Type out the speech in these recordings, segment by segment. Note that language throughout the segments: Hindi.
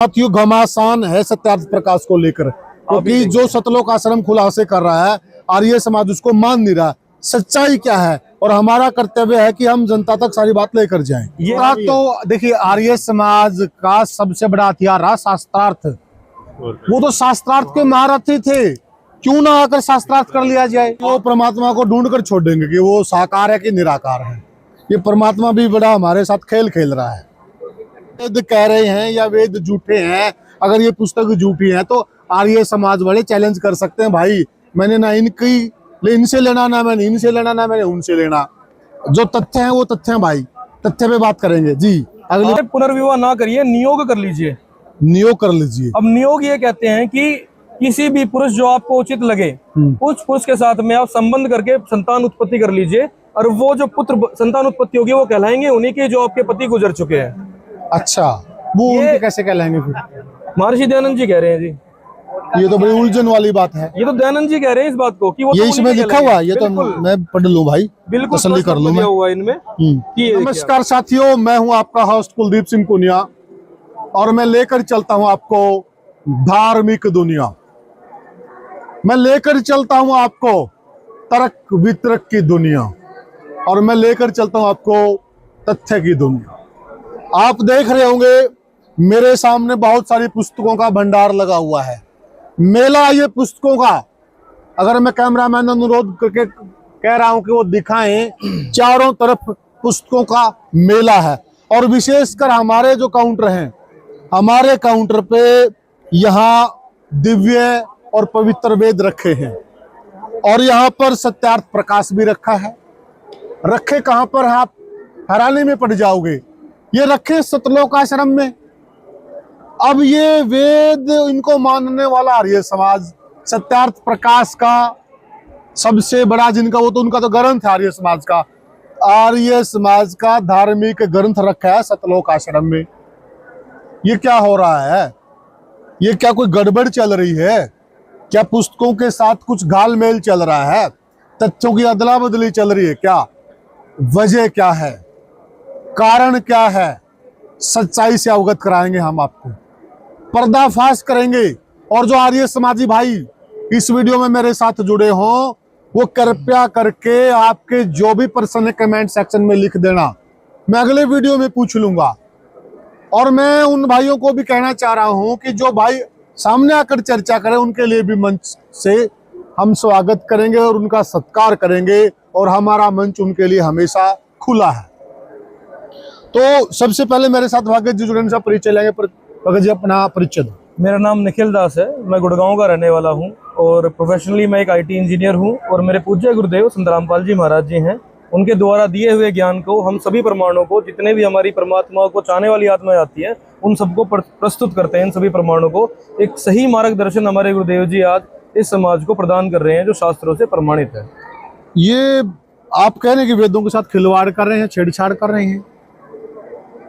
साथियों घमासान है सत्यार्थ प्रकाश को लेकर, क्योंकि जो सतलोक आश्रम खुलासे कर रहा है आर्य समाज उसको मान नहीं रहा। सच्चाई क्या है और हमारा कर्तव्य है कि हम जनता तक सारी बात लेकर जाएं। ये तो देखिए आर्य समाज का सबसे बड़ा हथियार रहा शास्त्रार्थ। वो तो शास्त्रार्थ के महारथी थे, क्यों ना आकर शास्त्रार्थ कर लिया जाए। वो परमात्मा को ढूंढ कर छोड़ देंगे कि वो साकार है कि निराकार है। ये परमात्मा भी बड़ा हमारे साथ खेल खेल रहा है। वेद कह रहे हैं या वेद झूठे हैं, अगर ये पुस्तक झूठी है तो आर्य समाज वाले चैलेंज कर सकते हैं, भाई मैंने ना इनसे लेना, ना मैंने इनसे लेना, ना मैंने उनसे लेना। जो तथ्य हैं वो तथ्य हैं भाई, तथ्य पे बात करेंगे जी। अगले पुनर्विवाह ना करिए, नियोग कर लीजिए। नियोग कर लीजिए। अब नियोग ये कहते हैं कि किसी भी पुरुष जो आपको उचित लगे उस पुरुष के साथ में आप संबंध करके संतान उत्पत्ति कर लीजिए, और वो जो पुत्र संतान उत्पत्ति होगी वो कहलाएंगे उन्हीं के जो आपके पति गुजर चुके हैं। अच्छा, वो उनके कैसे कहलाएंगे फिर? महर्षि दयानंद जी कह रहे हैं जी। ये तो बड़ी उलझन वाली बात है। ये तो दयानंद जी कह रहे हैं इस बात को कि वो ये तो इसमें लिखा हुआ, ये तो मैं पढ़ लूं भाई, बिल्कुल तसल्ली कर लूं मैं। हुआ इनमें। नमस्कार साथियों, मैं हूं आपका होस्ट कुलदीप सिंह पुनिया और मैं लेकर चलता हूं आपको धार्मिक दुनिया। मैं लेकर चलता हूं आपको तर्क वितर्क की दुनिया, और मैं लेकर चलता हूं आपको तथ्य की दुनिया। आप देख रहे होंगे मेरे सामने बहुत सारी पुस्तकों का भंडार लगा हुआ है। मेला ये पुस्तकों का, अगर मैं कैमरामैन अनुरोध करके कह रहा हूं कि वो दिखाएं, चारों तरफ पुस्तकों का मेला है। और विशेषकर हमारे जो काउंटर हैं, हमारे काउंटर पे यहाँ दिव्य और पवित्र वेद रखे हैं, और यहाँ पर सत्यार्थ प्रकाश भी रखा है। रखे कहाँ पर है आप हैरानी में पड़ जाओगे। ये रखे सतलोक आश्रम में। अब ये वेद इनको मानने वाला आर्य समाज, सत्यार्थ प्रकाश का सबसे बड़ा जिनका वो तो उनका तो ग्रंथ है आर्य समाज का। आर्य समाज का धार्मिक ग्रंथ रखा है सतलोक आश्रम में। ये क्या हो रहा है? ये क्या कोई गड़बड़ चल रही है? क्या पुस्तकों के साथ कुछ घालमेल चल रहा है? तथ्यों की अदला बदली चल रही है क्या? वजह क्या है? कारण क्या है? सच्चाई से अवगत कराएंगे हम आपको, पर्दाफाश करेंगे। और जो आर्य समाजी भाई इस वीडियो में मेरे साथ जुड़े हों, वो कृपया करके आपके जो भी प्रश्न है कमेंट सेक्शन में लिख देना, मैं अगले वीडियो में पूछ लूंगा। और मैं उन भाइयों को भी कहना चाह रहा हूं कि जो भाई सामने आकर चर्चा करें उनके लिए भी मंच से हम स्वागत करेंगे और उनका सत्कार करेंगे, और हमारा मंच उनके लिए हमेशा खुला है। तो सबसे पहले मेरे साथ भागत जी जुड़ने से परिचय लेंगे। भगत जी अपना परिचय दो। मेरा नाम निखिल दास है, मैं गुड़गांव का रहने वाला हूं और प्रोफेशनली मैं एक आईटी इंजीनियर हूं। और मेरे पूज्य गुरुदेव संत रामपाल जी महाराज जी हैं, उनके द्वारा दिए हुए ज्ञान को हम सभी प्रमाणों को, जितने भी हमारी परमात्मा को चाहने वाली आत्माएं आती है, उन सबको प्रस्तुत करते हैं। इन सभी प्रमाणों को एक सही मार्गदर्शन हमारे गुरुदेव जी आज इस समाज को प्रदान कर रहे हैं, जो शास्त्रों से प्रमाणित है। ये आप कह रहे हैं कि वेदों के साथ खिलवाड़ कर रहे हैं, छेड़छाड़ कर रहे हैं?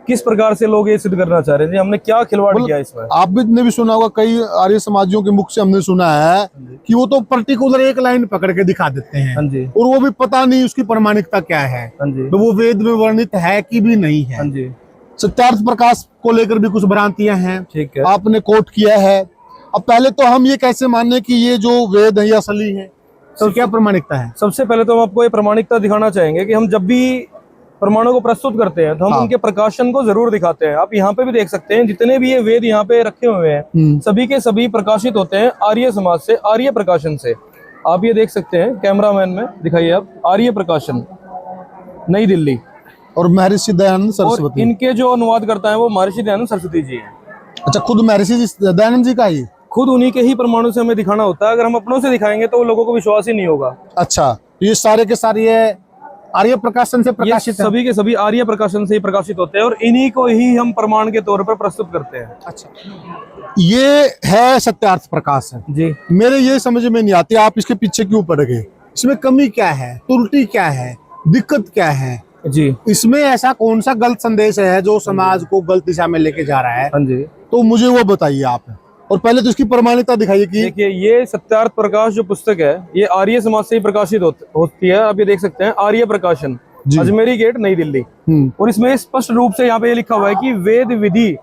किस प्रकार से लोग ये सिद्ध करना चाह रहे हैं? हमने क्या खिलवाड़ किया इसमें? आप भी सुना होगा, कई आर्य समाजियों के मुख से हमने सुना है कि वो तो पर्टिकुलर एक लाइन पकड़ के दिखा देते हैं, और वो भी पता नहीं उसकी प्रमाणिकता क्या है, तो वो वेद में वर्णित है कि भी नहीं है। सत्यार्थ प्रकाश को लेकर भी कुछ भ्रांतियां हैं, ठीक है, आपने कोट किया है। अब पहले तो हम ये कैसे माने कि ये जो वेद है ये असली है? तो क्या प्रमाणिकता है? सबसे पहले तो हम आपको ये प्रमाणिकता दिखाना चाहेंगे कि हम जब भी प्रमाणों को प्रस्तुत करते हैं तो हम उनके प्रकाशन को जरूर दिखाते हैं। आप यहाँ पे भी देख सकते हैं, जितने भी ये वेद यहाँ पे रखे हुए हैं सभी के सभी प्रकाशित होते हैं आर्य समाज से, आर्य प्रकाशन से। आप ये देख सकते हैं, कैमरामैन में दिखाइए आप, आर्य प्रकाशन, नई दिल्ली। और महर्षि दयानंद सरस्वती, इनके जो अनुवाद करता है वो महर्षि दयानंद सरस्वती जी हैं। अच्छा, खुद महर्षि दयानंद जी का ही? खुद उन्हीं के ही प्रमाणों से हमें दिखाना होता है। अगर हम अपनों से दिखाएंगे तो लोगों को विश्वास ही नहीं होगा। अच्छा, ये सारे के सारे ये आर्य प्रकाशन से प्रकाशित, सभी के सभी आर्य प्रकाशन से ही प्रकाशित होते हैं, और इन्हीं को ही हम प्रमाण के तौर पर प्रस्तुत करते हैं। अच्छा, ये है सत्यार्थ प्रकाश है जी। मेरे ये समझ में नहीं आती, आप इसके पीछे क्यों पड़ गए? इसमें कमी क्या है, त्रुटि क्या है, दिक्कत क्या है जी? इसमें ऐसा कौन सा गलत संदेश है जो समाज को गलत दिशा में लेके जा रहा है? जी, तो मुझे वो बताइए आप। और पहले तो इसकी प्रमाणिकता दिखाइए कि देखिए, ये सत्यार्थ प्रकाश जो पुस्तक है ये आर्य समाज से ही प्रकाशित होती है। आप ये देख सकते हैं, आर्य प्रकाशन, अजमेरी गेट, नई दिल्ली। और इसमें स्पष्ट रूप से यहाँ पे लिखा हुआ है कि वेद विधि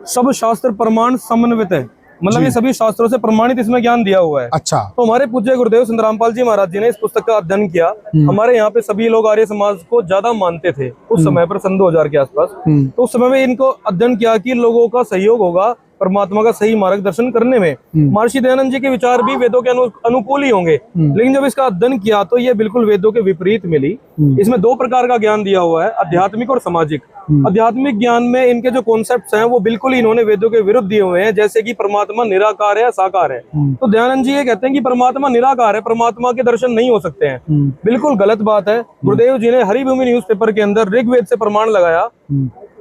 सब शास्त्र प्रमाण समन्वित है, मतलब ये सभी शास्त्रों से प्रमाणित इसमें ज्ञान दिया हुआ है। अच्छा। तो हमारे पूज्य गुरुदेव संतरामपाल जी महाराज जी ने इस पुस्तक का अध्ययन किया। हमारे यहाँ पे सभी लोग आर्य समाज को ज्यादा मानते थे उस समय पर, सन 2000 के आसपास। तो उस समय में इनको अध्ययन किया कि लोगों का सहयोग होगा परमात्मा का सही मार्गदर्शन करने में। महर्षि दयानंद जी के विचार भी वेदों के अनुकूल ही होंगे, लेकिन जब इसका अध्ययन किया तो ये बिल्कुल वेदों के विपरीत मिली। इसमें दो प्रकार का ज्ञान दिया हुआ है, आध्यात्मिक और सामाजिक। आध्यात्मिक ज्ञान में इनके जो कॉन्सेप्ट्स हैं वो बिल्कुल ही इन्होंने वेदों के विरुद्ध दिए हुए हैं, जैसे कि परमात्मा निराकार है, साकार है। तो दयानंद जी ये कहते हैं कि परमात्मा निराकार है, परमात्मा के दर्शन नहीं हो सकते हैं। बिल्कुल गलत बात है। गुरुदेव जी ने हरिभूमि न्यूज़पेपर के अंदर ऋग्वेद से प्रमाण लगाया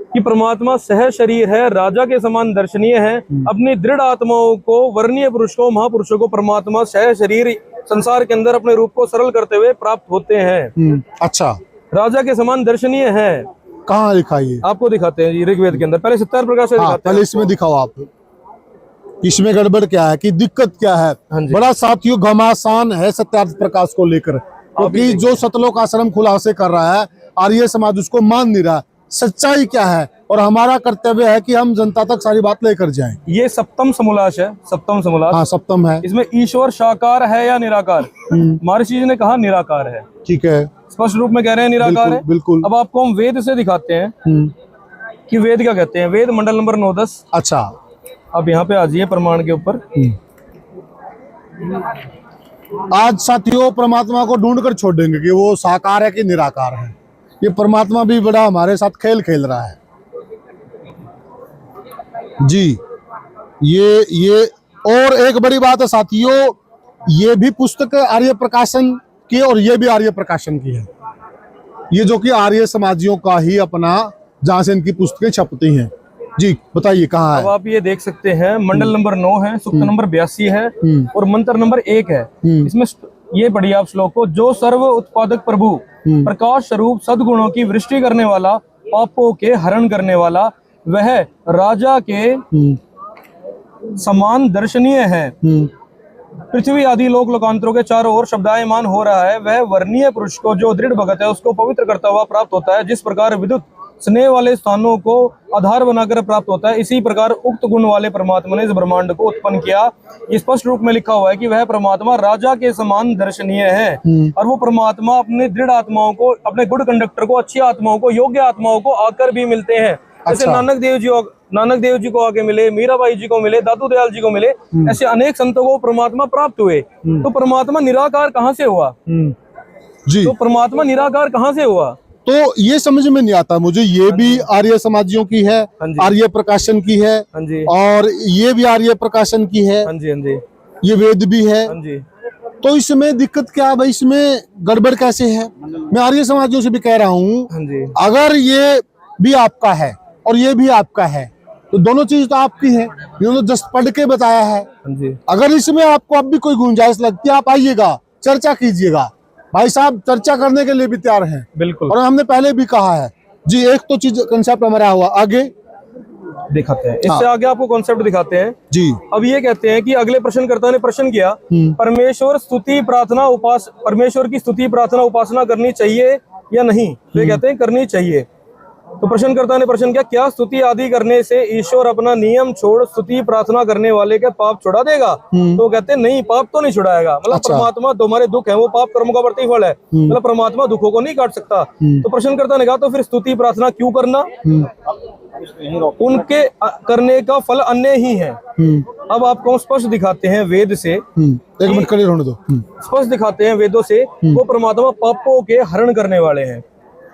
कि परमात्मा सह शरीर है, राजा के समान दर्शनीय है। अपनी दृढ़ आत्माओं को, वर्णीय पुरुषों, महापुरुषों को परमात्मा सह शरीर संसार के अंदर अपने रूप को सरल करते हुए प्राप्त होते हैं। अच्छा। राजा के समान दर्शनीय है। कहाँ लिखा ये? आपको दिखाते हैं जी ऋग्वेद के अंदर, पहले 70 प्रकाश से दिखाते हैं। पहले इसमें दिखाओ आप, इसमें गड़बड़ क्या है, कि दिक्कत क्या है। बड़ा साथियों घमासान है सत्यार्थ प्रकाश को लेकर, क्योंकि जो सतलोक आश्रम खुलासे कर रहा है आर्य समाज उसको मान नहीं रहा। सच्चाई क्या है, और हमारा कर्तव्य है कि हम जनता तक सारी बात लेकर जाएं। ये सप्तम समोल्लास है, सप्तम समोल्लास। हाँ, सप्तम है। इसमें ईश्वर साकार है या निराकार? महर्षि जी ने कहा निराकार है। ठीक है, स्पष्ट रूप में कह रहे हैं निराकार है। बिल्कुल। अब आपको हम वेद से दिखाते हैं कि वेद क्या कहते हैं। वेद मंडल नंबर 9-10। अच्छा, अब यहाँ पे आ जाइए प्रमाण के ऊपर। आज साथियों परमात्मा को ढूंढ कर छोड़ देंगे कि वो साकार है कि निराकार है। ये परमात्मा भी बड़ा हमारे साथ खेल खेल रहा है जी। ये और एक बड़ी बात है साथियों, ये भी पुस्तक आर्य प्रकाशन की और ये भी आर्य प्रकाशन की है। ये जो कि आर्य समाजियों का ही अपना, जहां से इनकी पुस्तकें छपती हैं जी। बताइए कहाँ है? अब आप ये देख सकते हैं, मंडल नंबर 9 है, सूक्त नंबर 82 है और मंत्र नंबर 1 है। इसमें ये पढ़िए आप श्लोक को। जो सर्व उत्पादक प्रभु, प्रकाश स्वरूप सद्गुणों की वृष्टि करने वाला, पापों के हरण करने वाला, वह राजा के समान दर्शनीय है। पृथ्वी आदि लोक लोकांतरों के चारों ओर शब्दायमान हो रहा है। वह वर्णीय पुरुष को जो दृढ़ भगत है उसको पवित्र करता हुआ प्राप्त होता है। जिस प्रकार विद्युत स्नेह वाले स्थानों को आधार बनाकर प्राप्त होता है, इसी प्रकार उक्त गुण वाले परमात्मा ने इस ब्रह्मांड को उत्पन्न किया। ये स्पष्ट रूप में लिखा हुआ है कि वह परमात्मा राजा के समान दर्शनीय है, और वो परमात्मा अपने दृढ़ आत्माओं को, अपने गुड कंडक्टर को, अच्छी आत्माओं को, योग्य आत्माओं को आकर भी मिलते हैं। जैसे नानक देव जी को आके मिले, मीराबाई जी को मिले, दादू दयाल जी को मिले, ऐसे अनेक संतों को परमात्मा प्राप्त हुए। तो परमात्मा निराकार कहाँ से हुआ जी? तो परमात्मा निराकार कहाँ से हुआ? तो ये समझ में नहीं आता मुझे। ये भी आर्य समाजियों की है, आर्य प्रकाशन की है, और ये भी आर्य प्रकाशन की है। ये वेद भी है। तो इसमें दिक्कत क्या है भाई? इसमें गड़बड़ कैसे है? मैं आर्य समाजियों से भी कह रहा हूँ, अगर ये भी आपका है और ये भी आपका है तो दोनों चीज तो आपकी है। इन्होंने जस्ट पढ़ के बताया है। अगर इसमें आपको अब भी कोई गुंजाइश लगती है, आप आइएगा, चर्चा कीजिएगा। भाई साहब चर्चा करने के लिए भी तैयार हैं, बिल्कुल। और हमने पहले भी कहा है जी। एक तो चीज कंसेप्ट हमारा हुआ, आगे दिखाते हैं। इससे आगे आपको कॉन्सेप्ट दिखाते हैं जी। अब ये कहते हैं कि अगले प्रश्नकर्ता ने प्रश्न किया, परमेश्वर की स्तुति प्रार्थना उपासना करनी चाहिए या नहीं? तो ये कहते हैं करनी चाहिए। तो प्रश्नकर्ता ने प्रश्न किया, क्या स्तुति आदि करने से ईश्वर अपना नियम छोड़ स्तुति प्रार्थना करने वाले के पाप छुड़ा देगा? तो कहते हैं नहीं, पाप तो नहीं छुड़ाएगा। मतलब परमात्मा तुम्हारे दुख है वो पाप कर्म का प्रतिफल है, मतलब परमात्मा दुखों को नहीं काट सकता। तो प्रश्नकर्ता ने कहा तो फिर स्तुति प्रार्थना क्यों करना? उनके करने का फल अन्य ही है। अब आपको स्पष्ट दिखाते हैं वेद से, एक मिनट क्लियर होने दो। स्पष्ट दिखाते हैं वेदों से, वो परमात्मा पापों के हरण करने वाले हैं।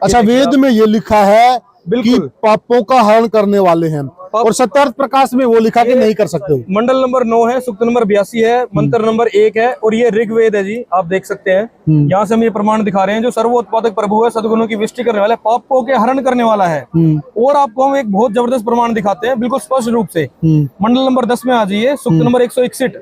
अच्छा, वेद में ये लिखा है कि पापों का हरण करने वाले हैं, और सत्यार्थ प्रकाश में वो लिखा कि नहीं कर सकते। मंडल नंबर 9 है, सूक्त नंबर 82 है, मंत्र नंबर 1 है, और ये ऋग्वेद है जी। आप देख सकते हैं यहाँ से हम ये प्रमाण दिखा रहे हैं। जो सर्वोत्पादक प्रभु है, सद्गुणों की वृष्टि करने वाला है, पापों के हरण करने वाला है। और आपको हम एक बहुत जबरदस्त प्रमाण दिखाते हैं बिल्कुल स्पष्ट रूप से। मंडल नंबर 10 में आ जाइए, सूक्त नंबर 161,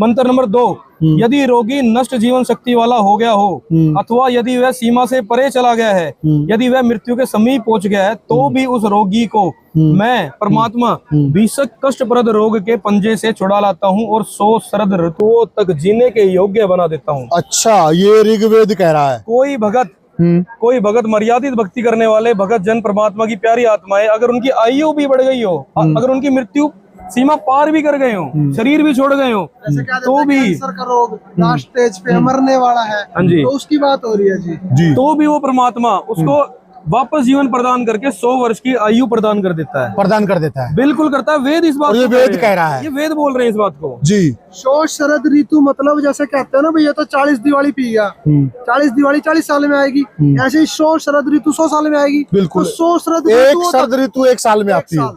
मंत्र नंबर 2। यदि रोगी नष्ट जीवन शक्ति वाला हो गया हो, अथवा यदि वह सीमा से परे चला गया है, यदि वह मृत्यु के समीप पहुंच गया है, तो भी उस रोगी को मैं परमात्मा भीषक कष्टप्रद रोग के पंजे से छुड़ा लाता हूँ और 100 शरद ऋतुओं तक जीने के योग्य बना देता हूँ। अच्छा, ये ऋग्वेद कह रहा है। कोई भगत कोई भगत मर्यादित भक्ति करने वाले भगत जन परमात्मा की प्यारी आत्माएं, अगर उनकी आयु भी बढ़ गई हो, अगर उनकी मृत्यु सीमा पार भी कर गए हो, शरीर भी छोड़ गए हो, तो भी कैंसर का रोग लास्ट स्टेज पे मरने वाला है, जी, तो उसकी बात हो रही है जी, तो भी वो परमात्मा उसको वापस जीवन प्रदान करके 100 वर्ष की आयु प्रदान कर देता है, प्रदान कर देता है। बिल्कुल करता है। वेद इस बात और ये को वेद कह रहा है, ये वेद बोल रहे हैं इस बात को जी। शोष शरद ऋतु मतलब जैसे कहते हैं ना भैया, तो 40 दिवाली पी गया, 40 दिवाली 40 साल में आएगी, ऐसे ही शोष शरद ऋतु 100 साल में आएगी। बिल्कुल। तो शोष शरद एक शरद ऋतु 1 साल में आती है,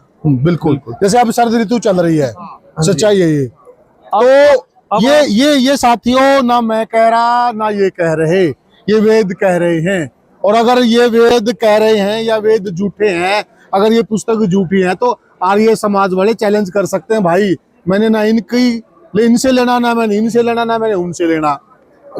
बिल्कुल। जैसे अब शरद ऋतु चल रही है, सच्चाई है ये। तो ये साथियों, ना मैं कह रहा ना ये कह रहे, ये वेद कह रहे हैं। और अगर ये वेद कह रहे हैं या वेद झूठे हैं, अगर ये पुस्तक झूठी है, तो आर्य समाज वाले चैलेंज कर सकते हैं, भाई मैंने ना इनसे लेना, ना मैंने इनसे लेना, ना मैंने उनसे लेना।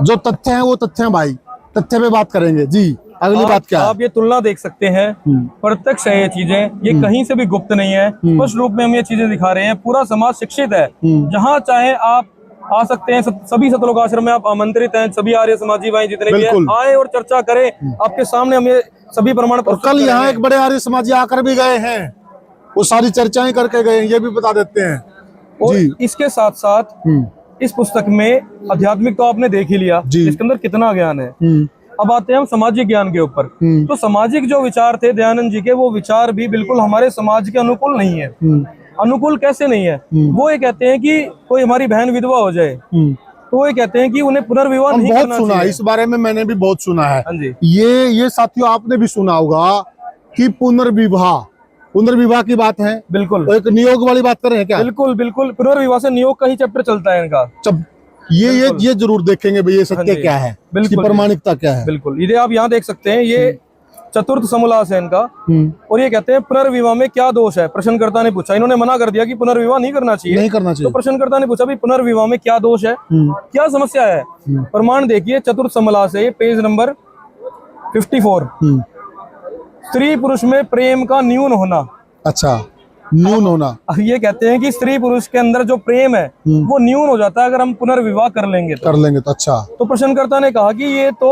जो तथ्य हैं वो तथ्य हैं भाई, तथ्य पे बात करेंगे जी। अगली बात क्या है? आप ये तुलना देख सकते हैं, प्रत्यक्ष है ये चीजें, ये कहीं से भी गुप्त नहीं है, स्पष्ट रूप में हम ये चीजें दिखा रहे हैं। पूरा समाज शिक्षित है, जहाँ चाहे आप आ सकते हैं। सभी सतलोक आश्रम में आप आमंत्रित हैं, सभी आर्य समाजी भाई जितने भी हैं आए और चर्चा करें, आपके सामने हम ये सभी प्रमाण। और कल यहाँ एक बड़े आर्य समाजी आकर भी गए हैं, वो सारी चर्चाएं करके गए हैं, ये भी बता देते हैं। और जी। इसके साथ साथ इस पुस्तक में आध्यात्मिक तो आपने देख ही लिया, इसके अंदर कितना ज्ञान है। अब आते हैं हम सामाजिक ज्ञान के ऊपर। तो सामाजिक जो विचार थे दयानंद जी के, वो विचार भी बिल्कुल हमारे समाज के अनुकूल नहीं है। अनुकूल कैसे नहीं है? वो ये कहते हैं कि कोई हमारी बहन विधवा हो जाए, तो वो ये कहते हैं कि उन्हें पुनर्विवाह नहीं करना चाहिए। सुना इस बारे में, मैंने भी बहुत सुना है। हाँ जी। ये साथियों आपने भी सुना होगा कि पुनर्विवाह की बात है। बिल्कुल। तो एक नियोग वाली बात कर रहे हैं क्या? बिल्कुल बिल्कुल, पुनर्विवाह से नियोग का ही चैप्टर चलता है इनका। ये जरूर देखेंगे भाई, ये सत्य क्या है, इसकी प्रामाणिकता क्या है। बिल्कुल, ये आप यहाँ देख सकते हैं, ये चतुर्थ समोल्लास है इनका। और ये कहते हैं पुनर्विवाह में क्या दोष है, प्रश्नकर्ता ने पूछा। इन्होंने मना कर दिया कि पुनर्विवाह नहीं करना चाहिए, नहीं करना चाहिए। तो प्रश्नकर्ता ने पूछा भी पुनर्विवाह में क्या दोष है, क्या समस्या है। प्रमाण देखिए, चतुर्थ समोल्लास है, पेज नंबर 54। स्त्री पुरुष में प्रेम का न्यून होना। अच्छा, न्यून होना। अब ये कहते हैं कि स्त्री पुरुष के अंदर जो प्रेम है वो न्यून हो जाता है अगर हम पुनर्विवाह कर लेंगे तो। अच्छा। तो प्रश्नकर्ता ने कहा कि ये तो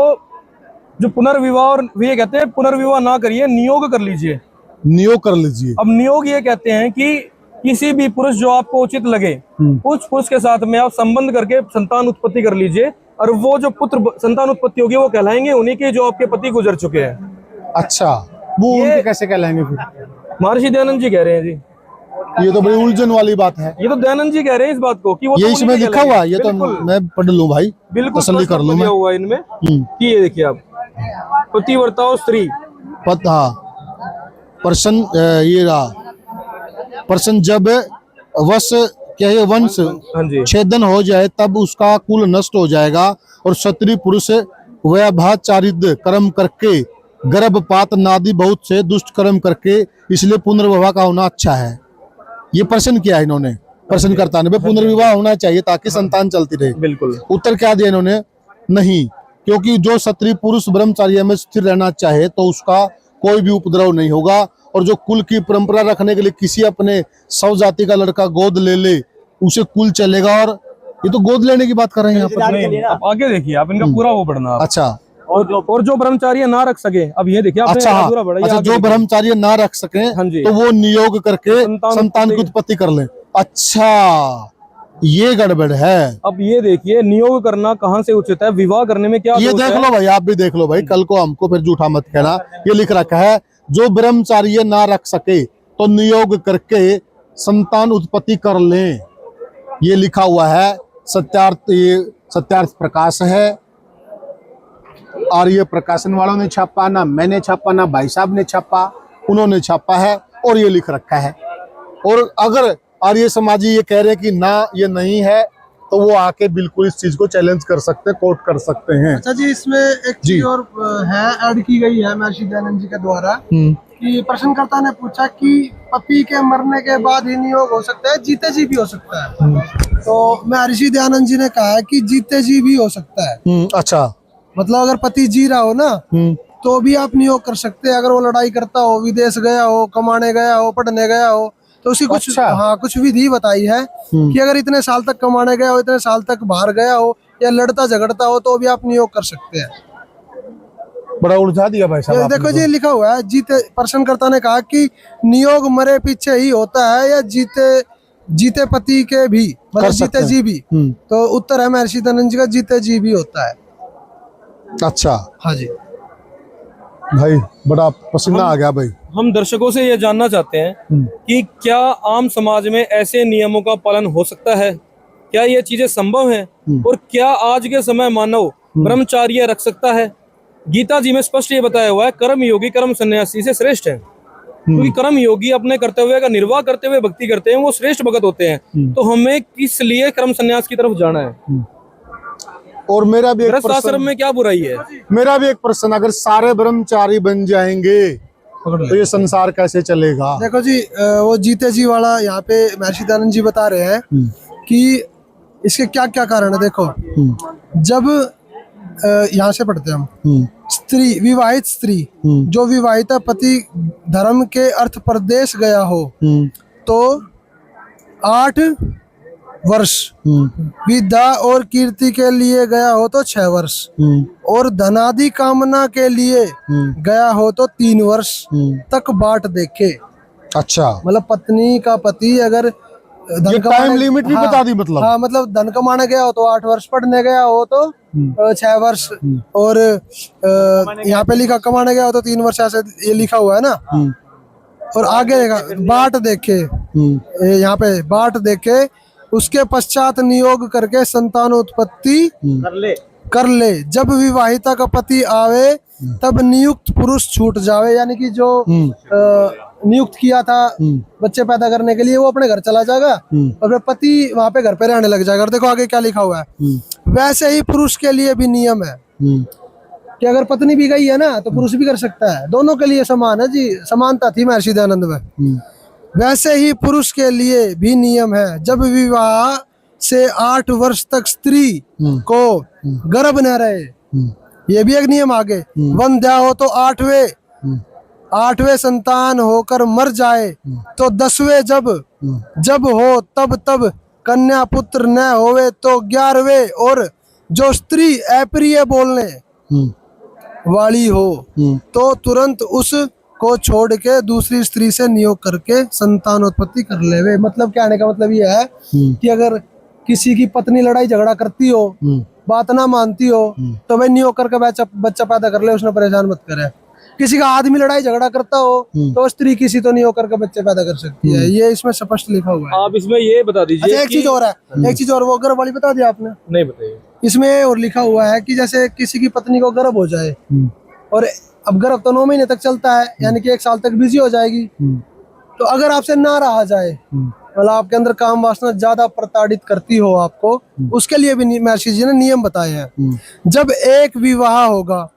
जो पुनर्विवाह, और ये कहते हैं पुनर्विवाह ना करिए, नियोग कर लीजिए। नियोग कर लीजिए। अब नियोग ये कहते हैं कि किसी भी पुरुष जो आपको उचित लगे, उस पुरुष के साथ में आप संबंध करके संतान उत्पत्ति कर लीजिए, और वो जो पुत्र संतान उत्पत्ति होगी वो कहलाएंगे उन्हीं के जो आपके पति गुजर चुके हैं। अच्छा, वो उनके कैसे कहलाएंगे फिर? महर्षि दयानंद जी कह रहे हैं जी। ये तो बड़ी उलझन वाली बात है। ये तो दयानंद जी कह रहे हैं इस बात को कि वो ये इसमें लिखा हुआ, ये तो मैं पढ़ लूं भाई, बिल्कुल तसल्ली कर लूं मैं। हुआ इनमें कि ये देखिए आप, पतिव्रता और स्त्री पर्सन जब वंश छेदन हो जाए तब उसका कुल नष्ट हो जाएगा, और क्षत्रिय पुरुष व्यभाचारित कर्म करके, गर्भपात नादि बहुत से दुष्ट कर्म करके, इसलिए पुनर्विवाह का होना अच्छा है। ये प्रश्न किया इन्होंने, प्रश्नकर्ता ने, पुनर्विवाह होना चाहिए ताकि संतान चलती रहे। बिल्कुल। उत्तर क्या दिया इन्होंने? नहीं, क्योंकि जो क्षत्रिय पुरुष ब्रह्मचर्य में स्थिर रहना चाहे तो उसका कोई भी उपद्रव नहीं होगा, और जो कुल की परंपरा रखने के लिए किसी अपने सौ जाति का लड़का गोद ले उसे कुल चलेगा। और ये तो गोद लेने की बात कर रहे हैं आप आगे देखिए, आप इनका पूरा वो पढ़ना। अच्छा। और जो ब्रह्मचार्य ना रख सके, अब ये देखिए, अच्छा, जो ब्रह्मचार्य ना रख सके तो वो नियोग करके संतान की उत्पत्ति कर ले। अच्छा, ये गड़बड़ है। अब ये देखिए, नियोग करना कहाँ से उचित है, विवाह करने में क्या ये देख लो भाई, आप भी देख लो भाई, कल को हमको फिर झूठा मत कहना। ये लिख रखा है, जो ब्रह्मचार्य ना रख सके तो नियोग करके संतान उत्पत्ति कर लें। ये लिखा हुआ है, सत्यार्थ प्रकाश है, और ये प्रकाशन वालों ने छापा, ना मैंने छापा, ना भाई साहब ने छापा, उन्होंने छापा है और ये लिख रखा है। और अगर आर्य समाजी ये कह रहे हैं कि ना ये नहीं है, तो वो आके बिल्कुल इस चीज को चैलेंज कर सकते हैं, कोर्ट कर सकते हैं। अच्छा जी, इसमें एक चीज और है, ऐड की गई है महर्षि दयानंद जी के द्वारा, कि प्रश्नकर्ता ने पूछा कि पति के मरने के बाद ही नियोग हो सकता है, जीते जी भी हो सकता है। तो महर्षि दयानंद जी ने कहा कि जीते जी भी हो सकता है। अच्छा, मतलब अगर पति जी रहा हो ना, तो भी आप नियोग कर सकते हैं। अगर वो लड़ाई करता हो, विदेश गया हो, कमाने गया हो, पढ़ने गया हो, तो उसकी कुछ कुछ विधि बताई है कि अगर इतने साल तक कमाने गया हो, इतने साल तक बाहर गया हो, या लड़ता झगड़ता हो, तो भी आप नियोग कर सकते हैं। बड़ा उलझा दिया भाई साहब ये आपने देखो तो। जी लिखा हुआ है, जीते प्रश्नकर्ता ने कहा कि नियोग मरे पीछे ही होता है या जीते पति के भी, मतलब कर सकते जीते जी हैं। भी। तो उत्तर है महर्षि दयानंद जी का, जीते जी भी होता है। अच्छा हाँ जी। भाई बड़ा पसीना आ गया भाई। हम दर्शकों से ये जानना चाहते हैं कि क्या आम समाज में ऐसे नियमों का पालन हो सकता है? क्या ये चीजें संभव हैं? और क्या आज के समय मानव ब्रह्मचार्य रख सकता है? गीता जी में स्पष्ट ये बताया हुआ है, कर्म योगी कर्म सन्यासी से श्रेष्ठ है। क्योंकि कर्म योगी अपने कर्तव्य का निर्वाह करते हुए भक्ति करते हैं, वो श्रेष्ठ भगत होते हैं। तो हमें किस लिए कर्म सन्यास की तरफ जाना है? और मेरा भी एक गृहस्थ आश्रम प्रश्न, में क्या बुराई है? मेरा भी एक प्रश्न, अगर सारे ब्रह्मचारी बन जाएंगे तो ये संसार कैसे चलेगा? देखो जी वो जीते जी वाला यहाँ पे महर्षि दयानंद जी बता रहे हैं कि इसके क्या क्या कारण है। देखो जब यहाँ से पढ़ते हैं हम, स्त्री, विवाहित स्त्री जो विवाहित पति धर्म के अर्थ प्रदेश गया हो तो 8 वर्ष, विद्या और कीर्ति के लिए गया हो तो 6 वर्ष, और धनादि कामना के लिए गया हो तो 3 वर्ष तक बाट देखे। अच्छा, मतलब पत्नी का पति अगर ये टाइम लिमिट भी बता दी मतलब। हाँ, मतलब धन कमाने गया हो तो 8 वर्ष, पढ़ने गया हो तो 6 वर्ष, और यहाँ पे लिखा कमाने गया हो तो 3 वर्ष, ऐसे ये लिखा हुआ है ना। और आगे बाट देखे, यहाँ पे बाट देखे, उसके पश्चात नियोग करके संतानोत्पत्ति कर ले। जब विवाहिता का पति आवे तब नियुक्त पुरुष छूट जावे, यानी कि जो नियुक्त किया था बच्चे पैदा करने के लिए वो अपने घर चला जाएगा और फिर पति वहां पे घर पे रहने लग जाएगा। और देखो आगे क्या लिखा हुआ है, वैसे ही पुरुष के लिए भी नियम है कि अगर पत्नी भी गई है ना तो पुरुष भी कर सकता है, दोनों के लिए समान है जी, समानता थी महर्षि दयानंद में। वैसे ही पुरुष के लिए भी नियम है, जब विवाह से 8 वर्ष तक स्त्री को गर्भ न रहे, ये भी एक नियम आगे, वंध्या हो तो 8वें संतान होकर मर जाए तो 10वें जब हो तब कन्या पुत्र न होवे तो 11वें, और जो स्त्री अप्रिय बोलने वाली हो तो तुरंत उस को छोड़ के दूसरी स्त्री से नियोग करके संतानोत्पत्ति कर लेवे। मतलब कहने का मतलब ये है कि अगर किसी की पत्नी लड़ाई झगड़ा करती हो, बात ना मानती हो, तो भाई नियोग करके बच्चा पैदा कर ले, उसने परेशान मत करे। किसी का आदमी लड़ाई झगड़ा करता हो तो स्त्री किसी तो नियोग करके बच्चे पैदा कर सकती है, ये इसमें स्पष्ट लिखा हुआ है। आप इसमें ये बता दीजिए। अच्छा, एक चीज और है, एक चीज और, वो गर्भ वाली बता दिया आपने? नहीं बताइए। इसमें और लिखा हुआ है कि जैसे किसी की पत्नी को गर्भ हो जाए, और अब गर्भ तो 9 महीने तक चलता है, यानी कि 1 साल तक बिजी हो जाएगी, तो अगर आपसे ना रहा जाए, मतलब आपके अंदर काम वासना ज्यादा प्रताड़ित करती हो आपको, उसके लिए भी महर्षि जी ने नियम बताए हैं। जब एक विवाह होगा,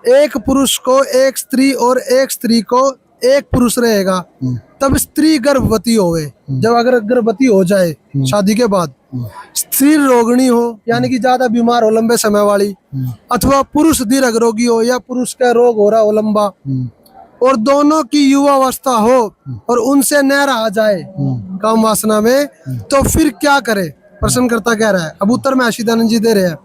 एक पुरुष को एक स्त्री और एक स्त्री को एक पुरुष रहेगा, तब स्त्री गर्भवती होवे, जब अगर गर्भवती हो जाए शादी के बाद, स्त्री रोगिणी हो यानी कि ज्यादा बीमार हो लंबे समय वाली, अथवा पुरुष दीर्घ रोगी हो या पुरुष का रोग हो रहा हो लंबा, और दोनों की युवावस्था हो और उनसे न रहा जाए काम वासना में, तो फिर क्या करे? प्रश्नकर्ता कह रहा है। अब उत्तर महर्षि दयानंद जी दे रहे हैं।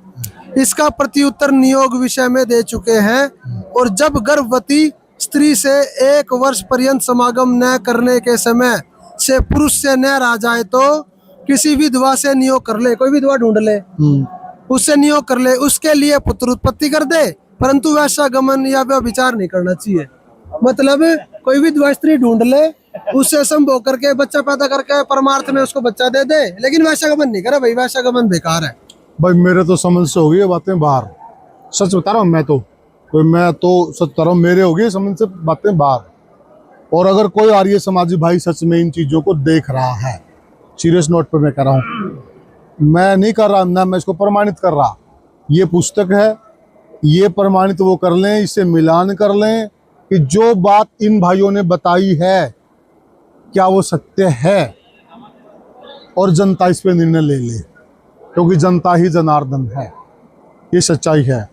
इसका प्रत्युत्तर नियोग विषय में दे चुके हैं। और जब गर्भवती स्त्री से 1 वर्ष पर्यंत समागम न करने के समय से पुरुष से न रह जाए तो किसी विधवा से नियोग कर ले, कोई विधवा ढूंढ ले, उससे नियोग कर ले, उसके लिए पुत्र उत्पत्ति कर दे, परंतु वैसा गमन या व्यभिचार नहीं करना चाहिए। मतलब कोई विधवा स्त्री ढूंढ ले, उससे संभोग करके बच्चा पैदा करके परमार्थ में उसको बच्चा दे दे, लेकिन वैसा गमन नहीं करे भाई, वैसा गमन बेकार है भाई। मेरे तो समझ से हो गई ये बातें बाहर, सच बता रहा हूँ। मैं तो सच बता रहा हूँ, मेरे हो गई समझ से बातें बाहर। और अगर कोई आर्य समाजी भाई सच में इन चीजों को देख रहा है, सीरियस नोट पे मैं कर रहा हूँ, मैं नहीं कर रहा ना, मैं इसको प्रमाणित कर रहा। ये पुस्तक है, ये प्रमाणित वो कर लें, इससे मिलान कर लें कि जो बात इन भाइयों ने बताई है क्या वो सत्य है, और जनता इस पे निर्णय ले ले, क्योंकि जनता ही जनार्दन है, ये सच्चाई है।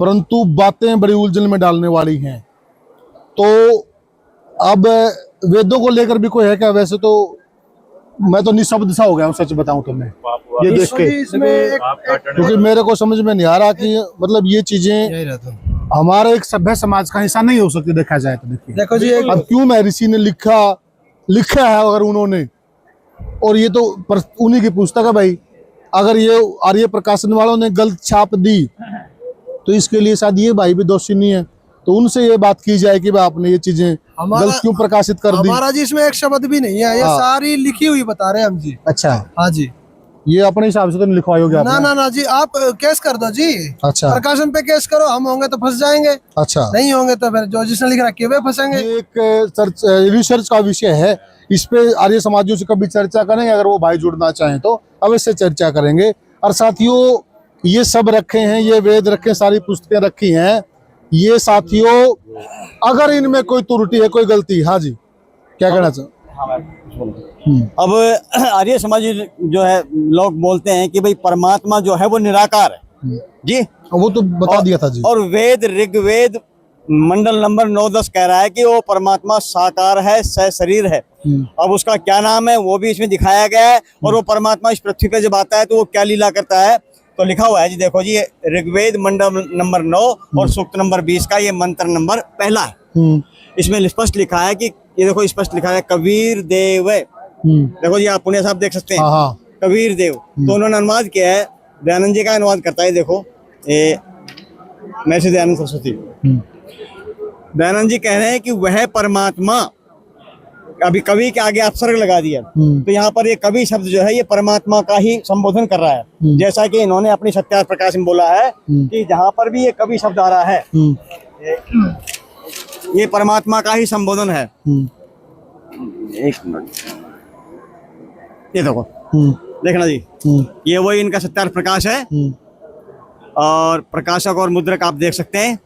परंतु बातें बड़ी उलझन में डालने वाली हैं। तो अब वेदों को लेकर भी कोई है क्या? वैसे तो मैं तो निशब्द सा हो गया हूँ, सच बताऊं तो मैं ये देख के, क्योंकि मेरे को समझ में नहीं आ रहा कि मतलब ये चीजें हमारे एक सभ्य समाज का हिस्सा नहीं हो सकती देखा जाए तो। देखिए देखो जी, एक अब क्यों महर्षि ने लिखा है अगर उन्होंने, और ये तो उन्हीं की पुस्तक है भाई, अगर ये आर्य प्रकाशन वालों ने गलत छाप दी तो इसके लिए शायद ये भाई भी दोषी नहीं है। तो उनसे ये बात की जाए कि भाई आपने ये चीजें गलत क्यों प्रकाशित कर दी। हमारा जी इसमें एक शब्द भी नहीं है, ये हाँ। सारी लिखी हुई बता रहे हैं हम जी। अच्छा, हाँ जी, ये अपने हिसाब से तो नहीं लिखवाई होगी ना आपने? ना ना जी, आप केस कर दो जी। अच्छा प्रकाशन पे केस करो, हम होंगे तो फंस जाएंगे, अच्छा, नहीं होंगे तो फिर जो जिसने लिख रखी है वे फंसेंगे। ये एक रिसर्च का विषय है, इस पे आर्य समाजियों से कभी चर्चा करेंगे, अगर वो भाई जुड़ना चाहें तो अवश्य चर्चा करेंगे। और साथियों ये सब रखे हैं, ये वेद रखे, सारी पुस्तकें रखी हैं, ये साथियों अगर इनमें कोई त्रुटि है, कोई गलती, हाँ जी क्या कहना चाहते? अब आर्य समाज जो है लोग बोलते हैं कि भाई परमात्मा जो है वो निराकार है जी, वो तो बता दिया था जी। और वेद ऋग्वेद मंडल नंबर 9-10 कह रहा है कि वो परमात्मा साकार है, सशरीर है। अब उसका क्या नाम है वो भी इसमें दिखाया गया है, और वो परमात्मा इस पृथ्वी पे जब आता है तो वो क्या लीला करता है तो लिखा हुआ है जी। देखो जी, ऋग्वेद मंडल नंबर 9 और सूक्त नंबर 20 का ये मंत्र नंबर पहला है। इसमें स्पष्ट लिखा है कि ये देखो स्पष्ट लिखा है कबीर देव। देखो जी, आप पुण्य साहब देख सकते हैं, हाँ कबीर देव। तो उन्होंने अनुवाद किया है, दयानंद जी का अनुवाद करता है। देखो ये महर्षि दयानंद सरस्वती, दयानंद जी कह रहे हैं कि वह परमात्मा, अभी कवि के आगे अपसर्ग लगा दिया, तो यहाँ पर ये कवि शब्द जो है ये परमात्मा का ही संबोधन कर रहा है। जैसा कि इन्होंने अपनी सत्यार्थ प्रकाश में बोला है कि जहाँ पर भी ये कवि शब्द आ रहा है ये परमात्मा का ही संबोधन है। एक मिनट, ये देखो देखना जी, ये वही इनका सत्यार्थ प्रकाश है, और प्रकाशक और मुद्रक आप देख सकते हैं।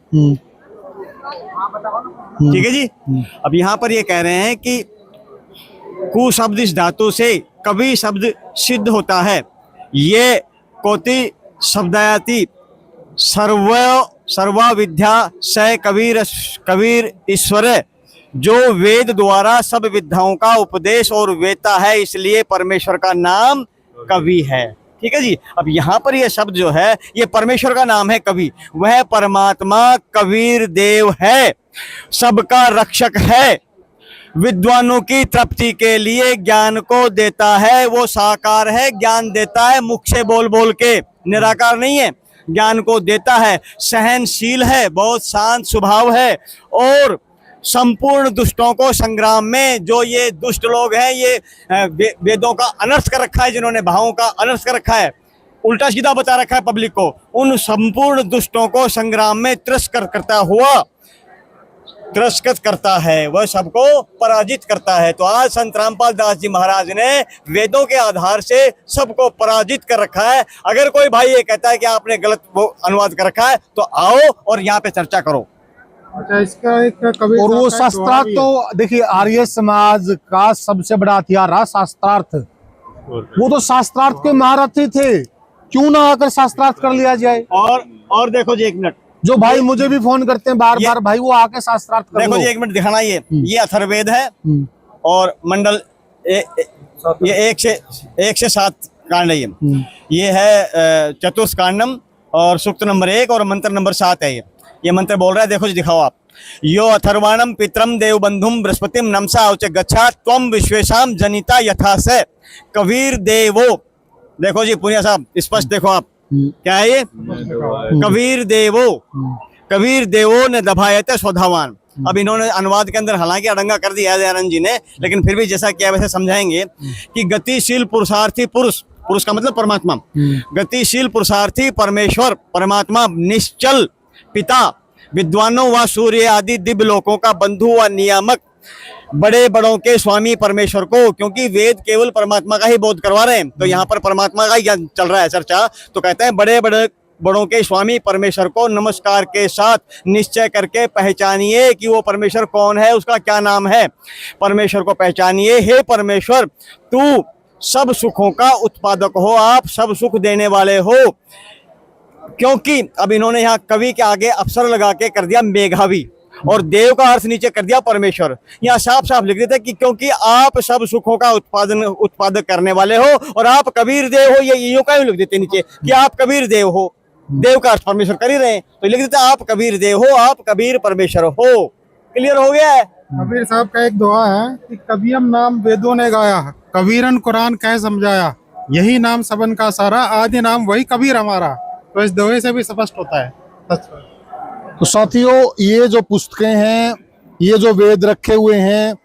ठीक है जी। अब यहाँ पर ये कह रहे हैं कि कु शब्द इस धातु से कवि शब्द सिद्ध होता है। ये कोटि शब्दायति सर्वा विद्या स कबीर ईश्वर, जो वेद द्वारा सब विद्याओं का उपदेश और वेता है, इसलिए परमेश्वर का नाम कवि है। ठीक है जी। अब यहाँ पर यह शब्द जो है ये परमेश्वर का नाम है कवि, वह परमात्मा कबीर देव है, सबका रक्षक है, विद्वानों की तृप्ति के लिए ज्ञान को देता है। वो साकार है, ज्ञान देता है, मुख से बोल बोल के, निराकार नहीं है, ज्ञान को देता है, सहनशील है, बहुत शांत स्वभाव है, और संपूर्ण दुष्टों को संग्राम में, जो ये दुष्ट लोग हैं ये वेदों का अनर्थ कर रखा है, जिन्होंने भावों का अनर्थ कर रखा है, उल्टा सीधा बता रखा है पब्लिक को, उन संपूर्ण दुष्टों को संग्राम में तिरस्कृत करता है, वह सबको पराजित करता है। तो आज संत रामपाल दास जी महाराज ने वेदों के आधार से सबको पराजित कर रखा है। अगर कोई भाई ये कहता है कि आपने गलत वो अनुवाद कर रखा है तो आओ और यहाँ पे चर्चा करो। अच्छा, इसका एक कवि और वो शास्त्रार्थ तो देखिए आर्य समाज का सबसे बड़ा हथियार रहा शास्त्रार्थ। वो तो शास्त्रार्थ के महारथी थे, क्यों ना आकर शास्त्रार्थ कर लिया जाए। और देखो जी एक मिनट, जो भाई मुझे भी फोन करते हैं बार बार, भाई वो आके शास्त्रार्थ कर देखो लो। जी एक मिनट दिखाना, ये अथर्ववेद है और मंडल ये 1 से 7 कांड है। ये है चतुष्कांडम और सूक्त नंबर 1 और मंत्र नंबर 7 है। ये मंत्र बोल रहा है, देखो जी दिखाओ आप। यो अथर्वाणम पित्रम देवबंधुम बृहस्पतिम नमसा उच गच्छा त्वम विश्वेशाम जनिता यथा से कबीर देवो। देखो जी पुनिया साहब स्पष्ट देखो आप, क्या है ये? कबीर देवो ने दबायते स्वधावान। अब इन्होंने अनुवाद के अंदर हालांकि अड़ंगा कर दिया है दयानंद जी ने, लेकिन फिर भी जैसा किया वैसे समझाएंगे कि गतिशील पुरुषार्थी पुरुष का मतलब परमात्मा, गतिशील पुरुषार्थी परमेश्वर परमात्मा, निश्चल पिता, विद्वानों व सूर्य आदि दिव्य लोकों का बंधु व नियामक, बड़े बड़ों के स्वामी परमेश्वर को, क्योंकि वेद केवल परमात्मा का ही बोध करवा रहे हैं, तो यहाँ पर परमात्मा का ही चल रहा है चर्चा, तो कहते हैं बड़े बड़ों के स्वामी परमेश्वर को नमस्कार के साथ निश्चय करके पहचानिए कि वो परमेश्वर कौन है, उसका क्या नाम है। परमेश्वर को पहचानिए, हे परमेश्वर तू सब सुखों का उत्पादक हो, आप सब सुख देने वाले हो। क्योंकि अब इन्होंने यहाँ कवि के आगे अक्षर लगा के कर दिया मेघावी, और देव का अर्थ नीचे कर दिया परमेश्वर। यहाँ साफ साफ लिख देते कि क्योंकि आप सब सुखों का उत्पादक करने वाले हो और आप कबीर देव हो, ये यूं का लिख देते नीचे कि आप कबीर देव हो। देव का अर्थ परमेश्वर कर ही रहे हैं, तो लिख देते आप कबीर देव हो, आप कबीर परमेश्वर हो। क्लियर हो गया है। कबीर साहब का एक दुआ है कि कबीरम नाम वेदों ने गाया, कबीरन कुरान कह समझाया, यही नाम सबन का सारा, आदि नाम वही कबीर हमारा। तो इस दुआ से भी स्पष्ट होता है। तो साथियों, ये जो पुस्तकें हैं, ये जो वेद रखे हुए हैं,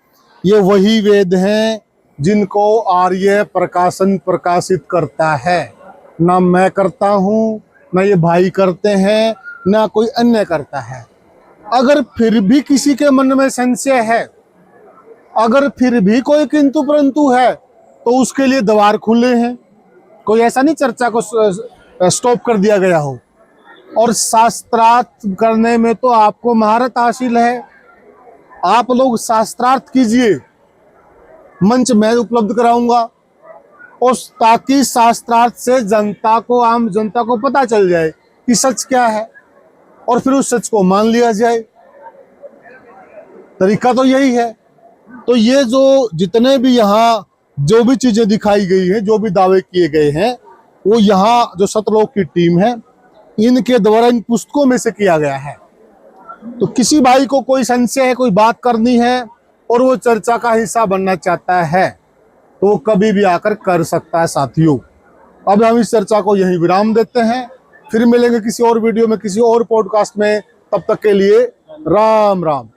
ये वही वेद हैं जिनको आर्य प्रकाशन प्रकाशित करता है। ना मैं करता हूँ, ना ये भाई करते हैं, ना कोई अन्य करता है। अगर फिर भी किसी के मन में संशय है, अगर फिर भी कोई किंतु परंतु है, तो उसके लिए द्वार खुले हैं। कोई ऐसा नहीं चर्चा को स्टॉप कर दिया गया हो। और शास्त्रार्थ करने में तो आपको महारत हासिल है। आप लोग शास्त्रार्थ कीजिए, मंच मैं उपलब्ध कराऊंगा, और ताकि शास्त्रार्थ से जनता को, आम जनता को पता चल जाए कि सच क्या है, और फिर उस सच को मान लिया जाए। तरीका तो यही है। तो ये जो जितने भी यहाँ जो भी चीजें दिखाई गई हैं, जो भी दावे किए गए हैं, वो यहाँ जो सतलोक की टीम है, इनके द्वारा इन पुस्तकों में से किया गया है। तो किसी भाई को कोई संशय है, कोई बात करनी है, और वो चर्चा का हिस्सा बनना चाहता है, तो वो कभी भी आकर कर सकता है। साथियों, अब हम इस चर्चा को यहीं विराम देते हैं। फिर मिलेंगे किसी और वीडियो में, किसी और पॉडकास्ट में। तब तक के लिए राम राम।